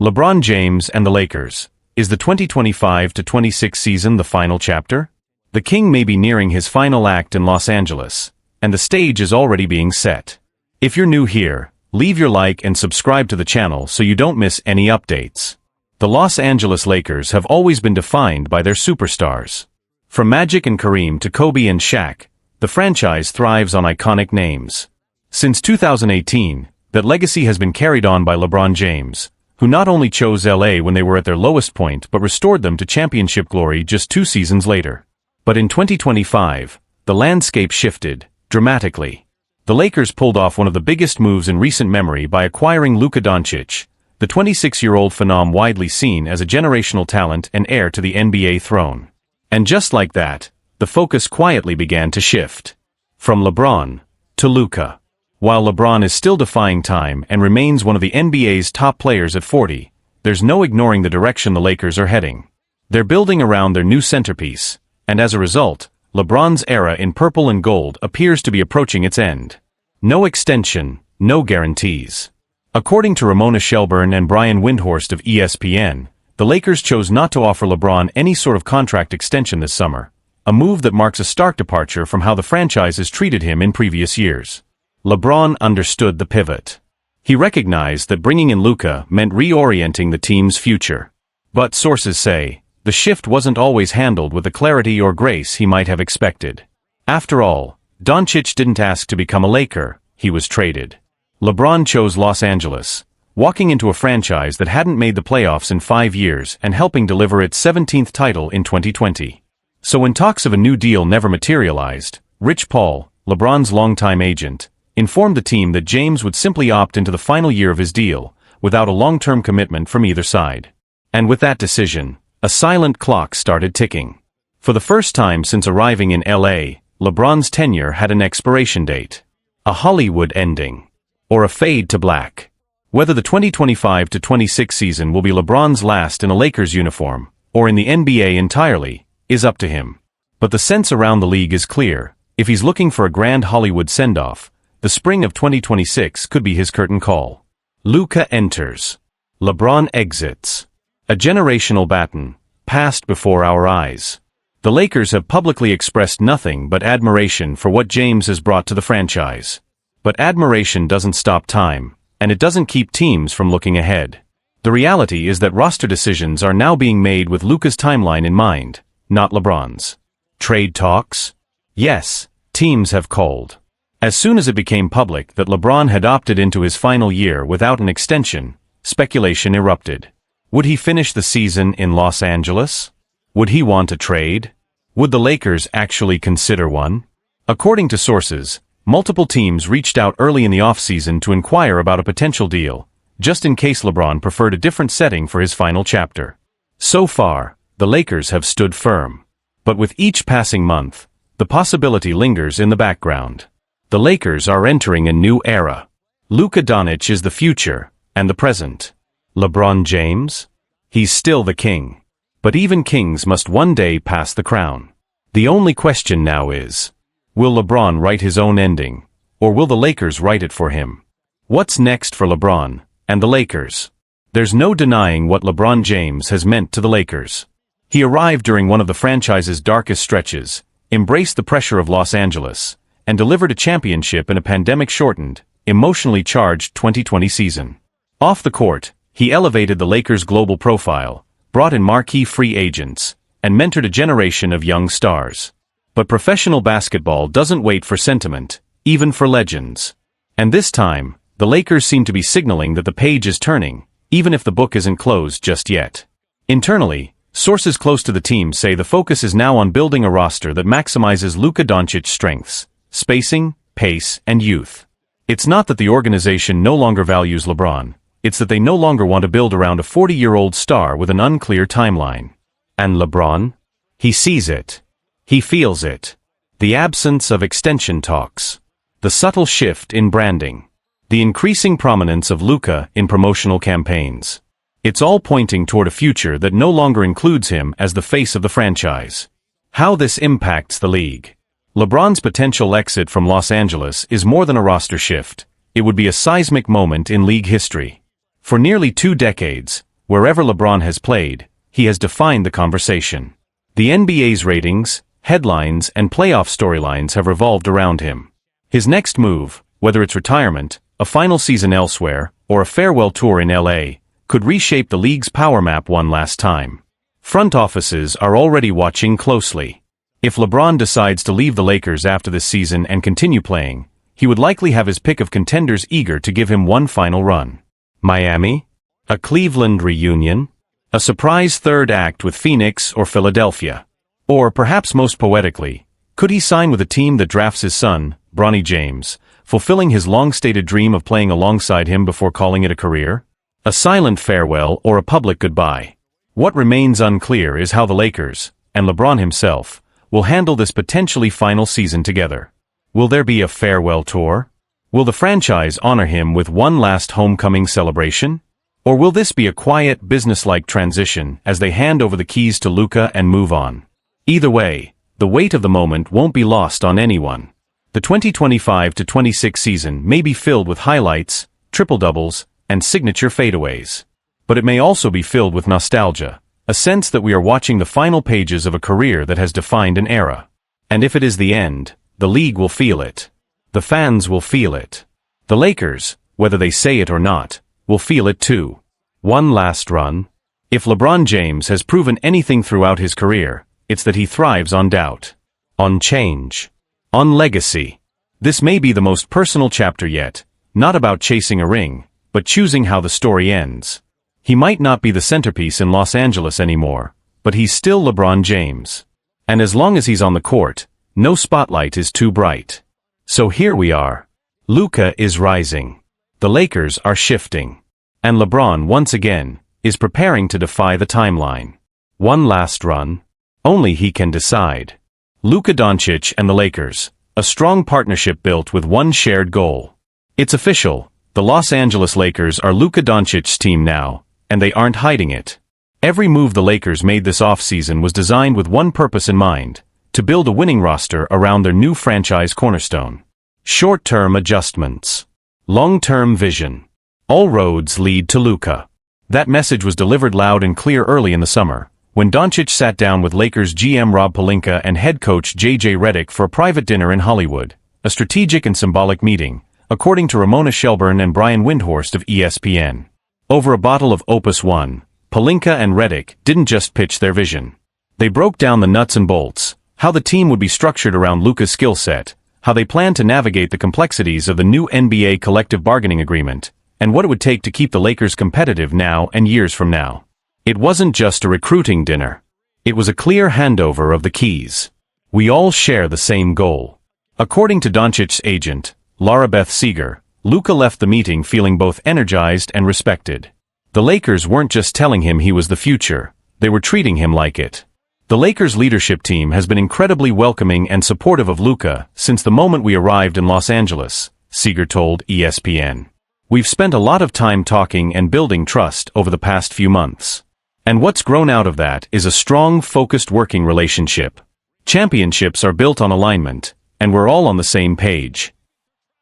LeBron James and the Lakers. Is the 2025-26 season the final chapter? The King may be nearing his final act in Los Angeles, and the stage is already being set. If you're new here, leave your like and subscribe to the channel so you don't miss any updates. The Los Angeles Lakers have always been defined by their superstars. From Magic and Kareem to Kobe and Shaq, the franchise thrives on iconic names. Since 2018, that legacy has been carried on by LeBron James, who not only chose LA when they were at their lowest point but restored them to championship glory just 2 seasons later. But in 2025, the landscape shifted dramatically. The Lakers pulled off one of the biggest moves in recent memory by acquiring Luka Doncic, the 26-year-old phenom widely seen as a generational talent and heir to the NBA throne. And just like that, the focus quietly began to shift. From LeBron to Luka. While LeBron is still defying time and remains one of the NBA's top players at 40, there's no ignoring the direction the Lakers are heading. They're building around their new centerpiece, and as a result, LeBron's era in purple and gold appears to be approaching its end. No extension, no guarantees. According to Ramona Shelburne and Brian Windhorst of ESPN, the Lakers chose not to offer LeBron any sort of contract extension this summer, a move that marks a stark departure from how the franchise has treated him in previous years. LeBron understood the pivot. He recognized that bringing in Luka meant reorienting the team's future. But sources say, the shift wasn't always handled with the clarity or grace he might have expected. After all, Doncic didn't ask to become a Laker, he was traded. LeBron chose Los Angeles, walking into a franchise that hadn't made the playoffs in 5 years and helping deliver its 17th title in 2020. So when talks of a new deal never materialized, Rich Paul, LeBron's longtime agent, informed the team that James would simply opt into the final year of his deal, without a long-term commitment from either side. And with that decision, a silent clock started ticking. For the first time since arriving in LA, LeBron's tenure had an expiration date. A Hollywood ending. Or a fade to black. Whether the 2025-26 season will be LeBron's last in a Lakers uniform, or in the NBA entirely, is up to him. But the sense around the league is clear. If he's looking for a grand Hollywood send-off, the spring of 2026 could be his curtain call. Luka enters. LeBron exits. A generational baton, passed before our eyes. The Lakers have publicly expressed nothing but admiration for what James has brought to the franchise. But admiration doesn't stop time, and it doesn't keep teams from looking ahead. The reality is that roster decisions are now being made with Luka's timeline in mind, not LeBron's. Trade talks? Yes, teams have called. As soon as it became public that LeBron had opted into his final year without an extension, speculation erupted. Would he finish the season in Los Angeles? Would he want a trade? Would the Lakers actually consider one? According to sources, multiple teams reached out early in the offseason to inquire about a potential deal, just in case LeBron preferred a different setting for his final chapter. So far, the Lakers have stood firm. But with each passing month, the possibility lingers in the background. The Lakers are entering a new era. Luka Doncic is the future, and the present. LeBron James? He's still the king. But even kings must one day pass the crown. The only question now is, will LeBron write his own ending, or will the Lakers write it for him? What's next for LeBron and the Lakers? There's no denying what LeBron James has meant to the Lakers. He arrived during one of the franchise's darkest stretches, embraced the pressure of Los Angeles, and delivered a championship in a pandemic-shortened, emotionally charged 2020 season. Off the court, he elevated the Lakers' global profile, brought in marquee free agents, and mentored a generation of young stars. But professional basketball doesn't wait for sentiment, even for legends. And this time, the Lakers seem to be signaling that the page is turning, even if the book isn't closed just yet. Internally, sources close to the team say the focus is now on building a roster that maximizes Luka Doncic's strengths, spacing, pace, and youth. It's not that the organization no longer values LeBron, it's that they no longer want to build around a 40-year-old star with an unclear timeline. And LeBron? He sees it. He feels it. The absence of extension talks. The subtle shift in branding. The increasing prominence of Luka in promotional campaigns. It's all pointing toward a future that no longer includes him as the face of the franchise. How this impacts the league. LeBron's potential exit from Los Angeles is more than a roster shift. It would be a seismic moment in league history. For nearly 2 decades, wherever LeBron has played, he has defined the conversation. The NBA's ratings, headlines, and playoff storylines have revolved around him. His next move, whether it's retirement, a final season elsewhere, or a farewell tour in LA, could reshape the league's power map one last time. Front offices are already watching closely. If LeBron decides to leave the Lakers after this season and continue playing, he would likely have his pick of contenders eager to give him one final run. Miami? A Cleveland reunion? A surprise third act with Phoenix or Philadelphia? Or, perhaps most poetically, could he sign with a team that drafts his son, Bronny James, fulfilling his long-stated dream of playing alongside him before calling it a career? A silent farewell or a public goodbye? What remains unclear is how the Lakers, and LeBron himself, will handle this potentially final season together. Will there be a farewell tour? Will the franchise honor him with one last homecoming celebration? Or will this be a quiet, businesslike transition as they hand over the keys to Luka and move on? Either way, the weight of the moment won't be lost on anyone. The 2025-26 season may be filled with highlights, triple-doubles, and signature fadeaways. But it may also be filled with nostalgia, a sense that we are watching the final pages of a career that has defined an era. And if it is the end, the league will feel it. The fans will feel it. The Lakers, whether they say it or not, will feel it too. One last run. If LeBron James has proven anything throughout his career, it's that he thrives on doubt, on change, on legacy. This may be the most personal chapter yet, not about chasing a ring, but choosing how the story ends. He might not be the centerpiece in Los Angeles anymore, but he's still LeBron James. And as long as he's on the court, no spotlight is too bright. So here we are. Luca is rising. The Lakers are shifting. And LeBron, once again, is preparing to defy the timeline. One last run. Only he can decide. Luka Doncic and the Lakers, a strong partnership built with one shared goal. It's official, the Los Angeles Lakers are Luka Doncic's team now, and they aren't hiding it. Every move the Lakers made this offseason was designed with one purpose in mind, to build a winning roster around their new franchise cornerstone. Short-term adjustments. Long-term vision. All roads lead to Luka. That message was delivered loud and clear early in the summer, when Doncic sat down with Lakers GM Rob Pelinka and head coach J.J. Redick for a private dinner in Hollywood, a strategic and symbolic meeting, according to Ramona Shelburne and Brian Windhorst of ESPN. Over a bottle of Opus One, Pelinka and Redick didn't just pitch their vision. They broke down the nuts and bolts, how the team would be structured around Luka's skill set, how they planned to navigate the complexities of the new NBA collective bargaining agreement, and what it would take to keep the Lakers competitive now and years from now. It wasn't just a recruiting dinner. It was a clear handover of the keys. We all share the same goal. According to Doncic's agent, Laura Beth Seeger, Luka left the meeting feeling both energized and respected. The Lakers weren't just telling him he was the future, they were treating him like it. The Lakers leadership team has been incredibly welcoming and supportive of Luka since the moment we arrived in Los Angeles, Seeger told ESPN. We've spent a lot of time talking and building trust over the past few months. And what's grown out of that is a strong, focused working relationship. Championships are built on alignment, and we're all on the same page.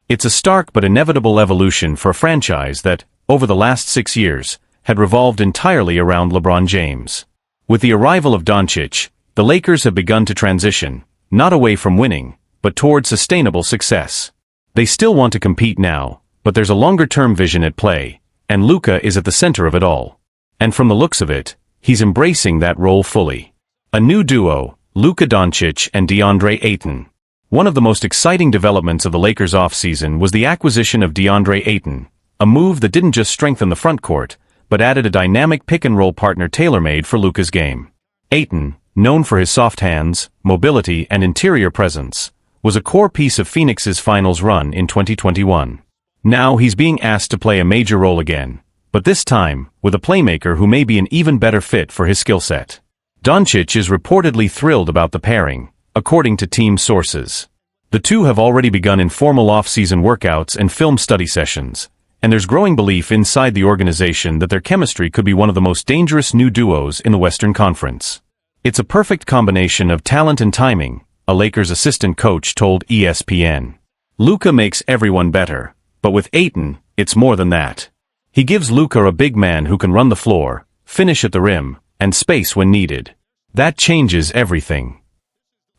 It's a stark but inevitable evolution for a franchise that, over the last 6 years, had revolved entirely around LeBron James. With the arrival of Doncic, the Lakers have begun to transition, not away from winning, but toward sustainable success. They still want to compete now, but there's a longer-term vision at play, and Luka is at the center of it all. And from the looks of it, he's embracing that role fully. A new duo, Luka Doncic and DeAndre Aton. One of the most exciting developments of the Lakers offseason was the acquisition of DeAndre Aton, a move that didn't just strengthen the front court, but added a dynamic pick-and-roll partner tailor-made for Luka's game. Aton, known for his soft hands, mobility, and interior presence, was a core piece of Phoenix's finals run in 2021. Now he's being asked to play a major role again, but this time, with a playmaker who may be an even better fit for his skill set. Doncic is reportedly thrilled about the pairing, according to team sources. The two have already begun informal off-season workouts and film study sessions, and there's growing belief inside the organization that their chemistry could be one of the most dangerous new duos in the Western Conference. It's a perfect combination of talent and timing, a Lakers assistant coach told ESPN. Luka makes everyone better, but with Aton, it's more than that. He gives Luka a big man who can run the floor, finish at the rim, and space when needed. That changes everything.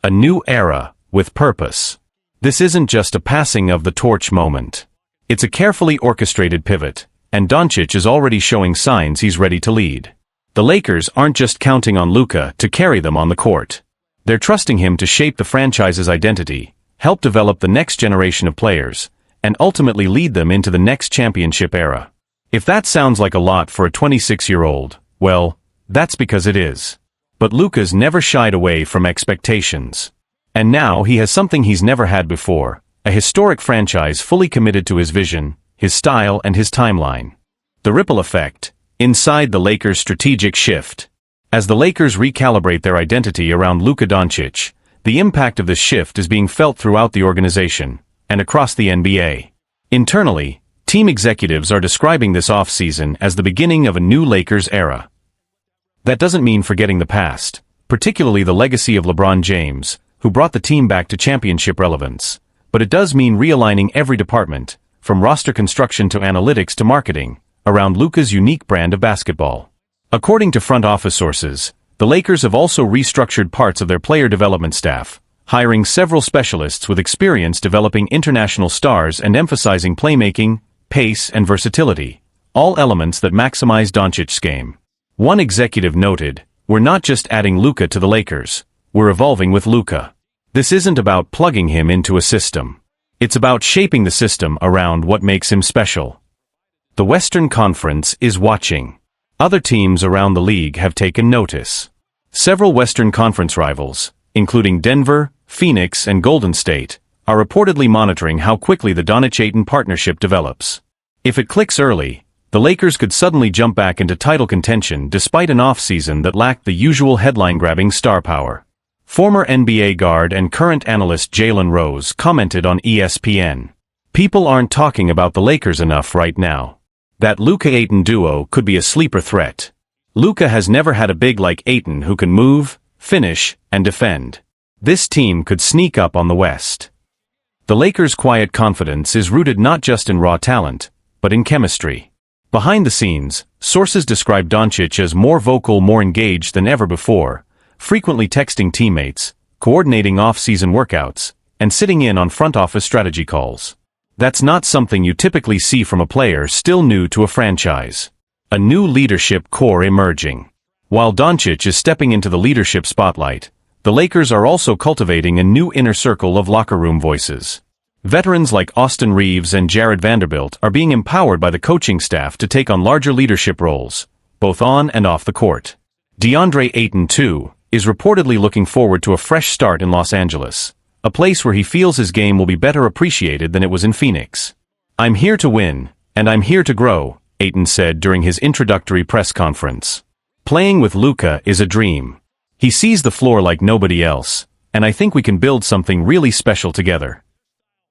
A new era, with purpose. This isn't just a passing of the torch moment. It's a carefully orchestrated pivot, and Doncic is already showing signs he's ready to lead. The Lakers aren't just counting on Luka to carry them on the court. They're trusting him to shape the franchise's identity, help develop the next generation of players, and ultimately lead them into the next championship era. If that sounds like a lot for a 26-year-old, well, that's because it is. But Luka's never shied away from expectations. And now he has something he's never had before, a historic franchise fully committed to his vision, his style, and his timeline. The ripple effect, inside the Lakers' strategic shift. As the Lakers recalibrate their identity around Luka Doncic, the impact of this shift is being felt throughout the organization, and across the NBA. Internally, team executives are describing this offseason as the beginning of a new Lakers era. That doesn't mean forgetting the past, particularly the legacy of LeBron James, who brought the team back to championship relevance, but it does mean realigning every department, from roster construction to analytics to marketing, around Luka's unique brand of basketball. According to front office sources, the Lakers have also restructured parts of their player development staff, hiring several specialists with experience developing international stars and emphasizing playmaking, pace, and versatility, all elements that maximize Doncic's game. One executive noted, "We're not just adding Luka to the Lakers, we're evolving with Luka. This isn't about plugging him into a system. It's about shaping the system around what makes him special." The Western Conference is watching. Other teams around the league have taken notice. Several Western Conference rivals, including Denver, Phoenix, and Golden State, are reportedly monitoring how quickly the Doncic-Aton partnership develops. If it clicks early, the Lakers could suddenly jump back into title contention despite an offseason that lacked the usual headline-grabbing star power. Former NBA guard and current analyst Jalen Rose commented on ESPN, "People aren't talking about the Lakers enough right now. That Luka-Aton duo could be a sleeper threat. Luka has never had a big like Aton who can move, finish, and defend. This team could sneak up on the West." The Lakers' quiet confidence is rooted not just in raw talent, but in chemistry. Behind the scenes, sources describe Doncic as more vocal, more engaged than ever before, frequently texting teammates, coordinating off-season workouts, and sitting in on front office strategy calls. That's not something you typically see from a player still new to a franchise. A new leadership core emerging. While Doncic is stepping into the leadership spotlight, the Lakers are also cultivating a new inner circle of locker room voices. Veterans like Austin Reeves and Jared Vanderbilt are being empowered by the coaching staff to take on larger leadership roles, both on and off the court. DeAndre Aton, too, is reportedly looking forward to a fresh start in Los Angeles, a place where he feels his game will be better appreciated than it was in Phoenix. "I'm here to win, and I'm here to grow," Aton said during his introductory press conference. "Playing with Luka is a dream. He sees the floor like nobody else, and I think we can build something really special together."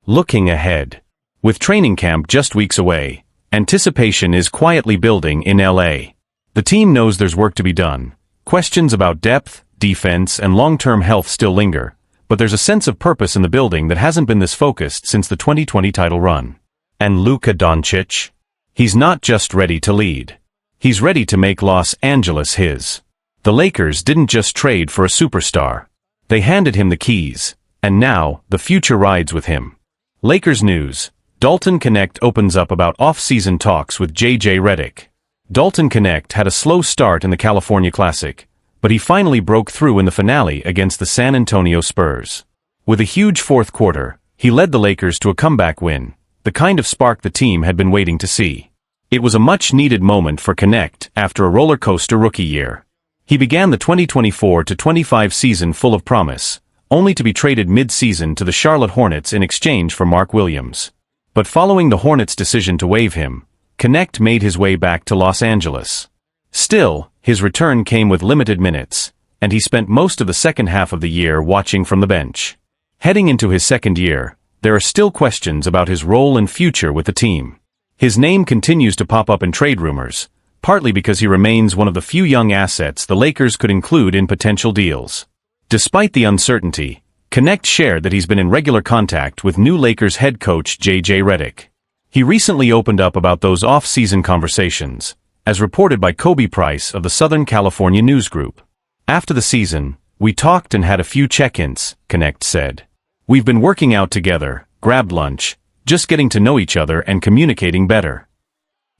Looking ahead. With training camp just weeks away, anticipation is quietly building in LA. The team knows there's work to be done. Questions about depth, defense, and long-term health still linger, but there's a sense of purpose in the building that hasn't been this focused since the 2020 title run. And Luka Doncic? He's not just ready to lead. He's ready to make Los Angeles his. The Lakers didn't just trade for a superstar. They handed him the keys, and now, the future rides with him. Lakers news. Dalton Connect opens up about off-season talks with J.J. Redick. Dalton Connect had a slow start in the California Classic, but he finally broke through in the finale against the San Antonio Spurs. With a huge fourth quarter, he led the Lakers to a comeback win, the kind of spark the team had been waiting to see. It was a much-needed moment for Connect after a roller-coaster rookie year. He began the 2024-25 season full of promise, only to be traded mid-season to the Charlotte Hornets in exchange for Mark Williams. But following the Hornets' decision to waive him, Connect made his way back to Los Angeles. Still, his return came with limited minutes, and he spent most of the second half of the year watching from the bench. Heading into his second year, there are still questions about his role and future with the team. His name continues to pop up in trade rumors, partly because he remains one of the few young assets the Lakers could include in potential deals. Despite the uncertainty, Connect shared that he's been in regular contact with new Lakers head coach J.J. Redick. He recently opened up about those off-season conversations, as reported by Kobe Price of the Southern California News Group. After the season, we talked and had a few check-ins, Connect said. We've been working out together, grabbed lunch, just getting to know each other and communicating better.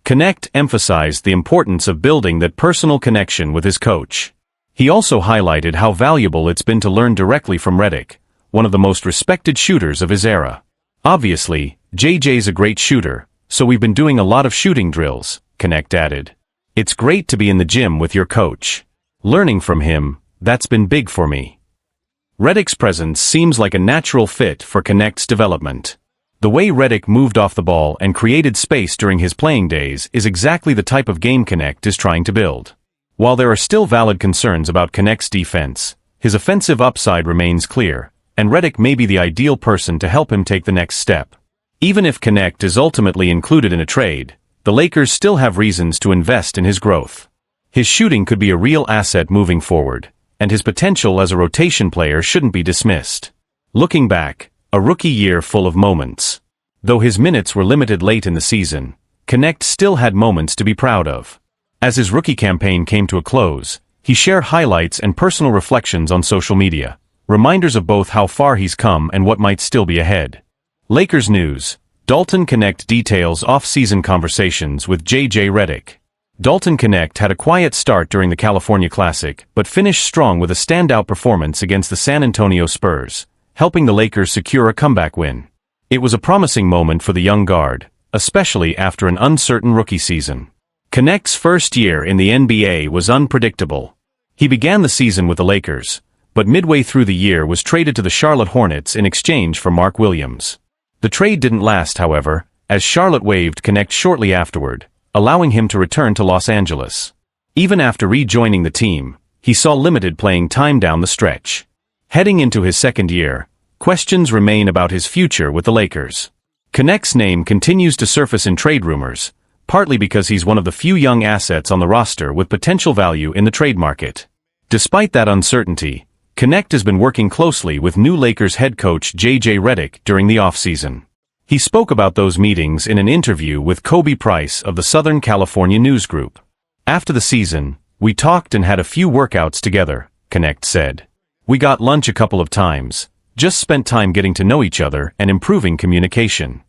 Connect emphasized the importance of building that personal connection with his coach. He also highlighted how valuable it's been to learn directly from Reic, one of the most respected shooters of his era. Obviously, JJ's a great shooter, so we've been doing a lot of shooting drills, Connect added. It's great to be in the gym with your coach. Learning from him, that's been big for me. Reic's presence seems like a natural fit for Connect's development. The way Reic moved off the ball and created space during his playing days is exactly the type of game Connect is trying to build. While there are still valid concerns about Connect's defense, his offensive upside remains clear, and Reic may be the ideal person to help him take the next step. Even if Connect is ultimately included in a trade, the Lakers still have reasons to invest in his growth. His shooting could be a real asset moving forward, and his potential as a rotation player shouldn't be dismissed. Looking back, a rookie year full of moments. Though his minutes were limited late in the season, Connect still had moments to be proud of. As his rookie campaign came to a close, he shared highlights and personal reflections on social media, reminders of both how far he's come and what might still be ahead. Lakers news: Dalton Connect details off-season conversations with JJ Redick. Dalton Connect had a quiet start during the California Classic, but finished strong with a standout performance against the San Antonio Spurs, helping the Lakers secure a comeback win. It was a promising moment for the young guard, especially after an uncertain rookie season. Connect's first year in the NBA was unpredictable. He began the season with the Lakers, but midway through the year was traded to the Charlotte Hornets in exchange for Mark Williams. The trade didn't last, however, as Charlotte waived Connect shortly afterward, allowing him to return to Los Angeles. Even after rejoining the team, he saw limited playing time down the stretch. Heading into his second year, questions remain about his future with the Lakers. Connect's name continues to surface in trade rumors, partly because he's one of the few young assets on the roster with potential value in the trade market. Despite that uncertainty, Connect has been working closely with new Lakers head coach JJ Redick during the offseason. He spoke about those meetings in an interview with Kobe Price of the Southern California News Group. After the season, we talked and had a few workouts together, Connect said. We got lunch a couple of times, just spent time getting to know each other and improving communication.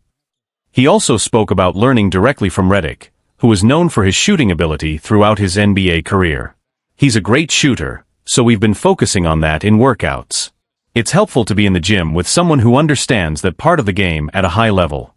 He also spoke about learning directly from Reic, who is known for his shooting ability throughout his NBA career. He's a great shooter, so we've been focusing on that in workouts. It's helpful to be in the gym with someone who understands that part of the game at a high level.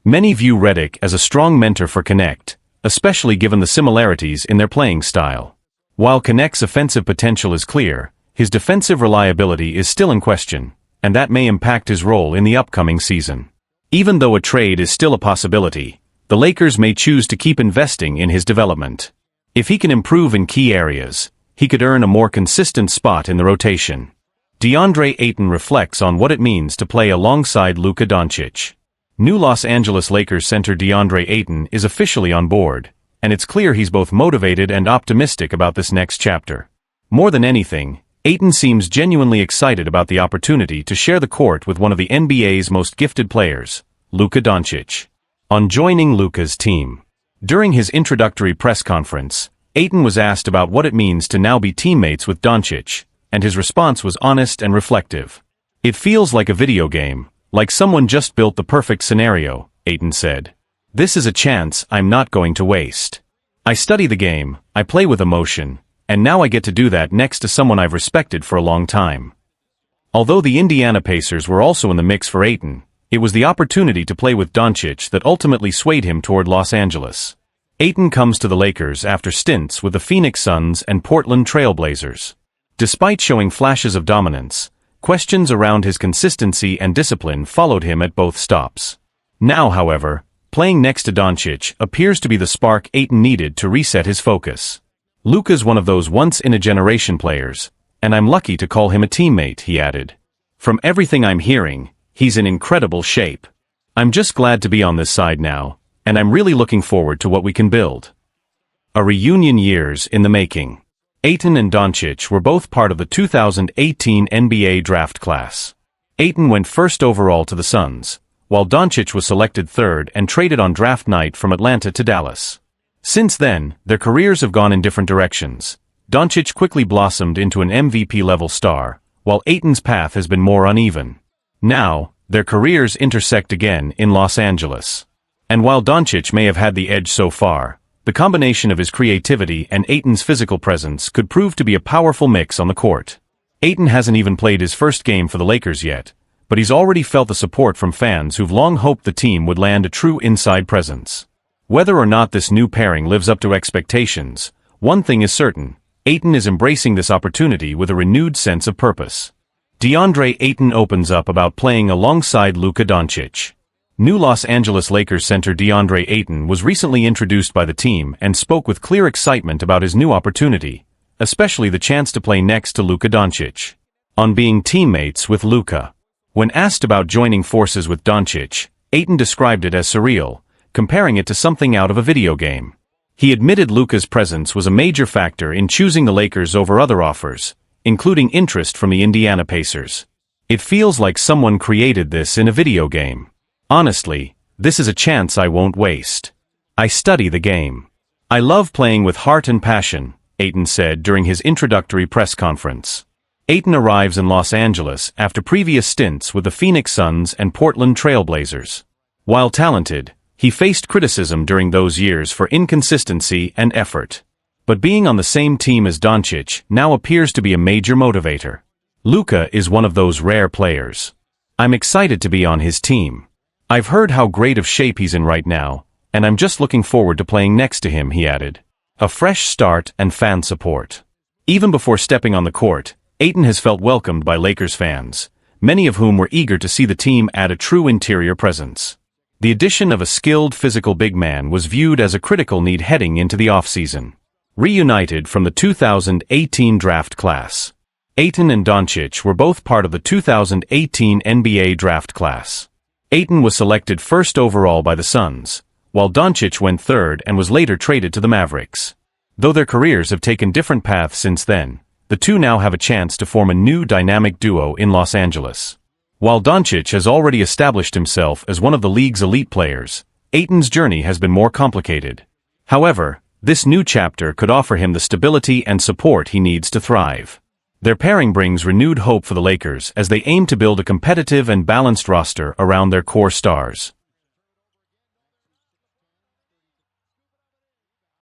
Many view Reic as a strong mentor for Connect, especially given the similarities in their playing style. While Connect's offensive potential is clear, his defensive reliability is still in question, and that may impact his role in the upcoming season. Even though a trade is still a possibility, the Lakers may choose to keep investing in his development. If he can improve in key areas, he could earn a more consistent spot in the rotation. DeAndre Aton reflects on what it means to play alongside Luka Doncic. New Los Angeles Lakers center DeAndre Aton is officially on board, and it's clear he's both motivated and optimistic about this next chapter. More than anything, Aton seems genuinely excited about the opportunity to share the court with one of the NBA's most gifted players, Luka Doncic. On joining Luka's team. During his introductory press conference, Aton was asked about what it means to now be teammates with Doncic, and his response was honest and reflective. It feels like a video game, like someone just built the perfect scenario, Aton said. This is a chance I'm not going to waste. I study the game, I play with emotion, and now I get to do that next to someone I've respected for a long time. Although the Indiana Pacers were also in the mix for Aton, it was the opportunity to play with Doncic that ultimately swayed him toward Los Angeles. Aton comes to the Lakers after stints with the Phoenix Suns and Portland Trail Blazers. Despite showing flashes of dominance, questions around his consistency and discipline followed him at both stops. Now, however, playing next to Doncic appears to be the spark Aton needed to reset his focus. Luka's one of those once-in-a-generation players, and I'm lucky to call him a teammate, he added. From everything I'm hearing, he's in incredible shape. I'm just glad to be on this side now, and I'm really looking forward to what we can build. A reunion years in the making. Aton and Doncic were both part of the 2018 NBA draft class. Aton went first overall to the Suns, while Doncic was selected third and traded on draft night from Atlanta to Dallas. Since then, their careers have gone in different directions. Doncic quickly blossomed into an MVP-level star, while Aton's path has been more uneven. Now, their careers intersect again in Los Angeles. And while Doncic may have had the edge so far, the combination of his creativity and Aton's physical presence could prove to be a powerful mix on the court. Aton hasn't even played his first game for the Lakers yet, but he's already felt the support from fans who've long hoped the team would land a true inside presence. Whether or not this new pairing lives up to expectations, one thing is certain: Aton is embracing this opportunity with a renewed sense of purpose. DeAndre Ayton opens up about playing alongside Luka Doncic. New Los Angeles Lakers center DeAndre Ayton was recently introduced by the team and spoke with clear excitement about his new opportunity, especially the chance to play next to Luka Doncic. On being teammates with Luka. When asked about joining forces with Doncic, Aton described it as surreal, comparing it to something out of a video game. He admitted Luka's presence was a major factor in choosing the Lakers over other offers, including interest from the Indiana Pacers. It feels like someone created this in a video game. Honestly, this is a chance I won't waste. I study the game. I love playing with heart and passion, Aton said during his introductory press conference. Aton arrives in Los Angeles after previous stints with the Phoenix Suns and Portland Trail Blazers. While talented, he faced criticism during those years for inconsistency and effort. But being on the same team as Doncic now appears to be a major motivator. Luka is one of those rare players. I'm excited to be on his team. I've heard how great of shape he's in right now, and I'm just looking forward to playing next to him, he added. A fresh start and fan support. Even before stepping on the court, Aton has felt welcomed by Lakers fans, many of whom were eager to see the team add a true interior presence. The addition of a skilled physical big man was viewed as a critical need heading into the offseason. Reunited from the 2018 draft class. Aton and Doncic were both part of the 2018 NBA draft class. Aton was selected first overall by the Suns, while Doncic went third and was later traded to the Mavericks. Though their careers have taken different paths since then, the two now have a chance to form a new dynamic duo in Los Angeles. While Doncic has already established himself as one of the league's elite players, Aton's journey has been more complicated. However, this new chapter could offer him the stability and support he needs to thrive. Their pairing brings renewed hope for the Lakers as they aim to build a competitive and balanced roster around their core stars.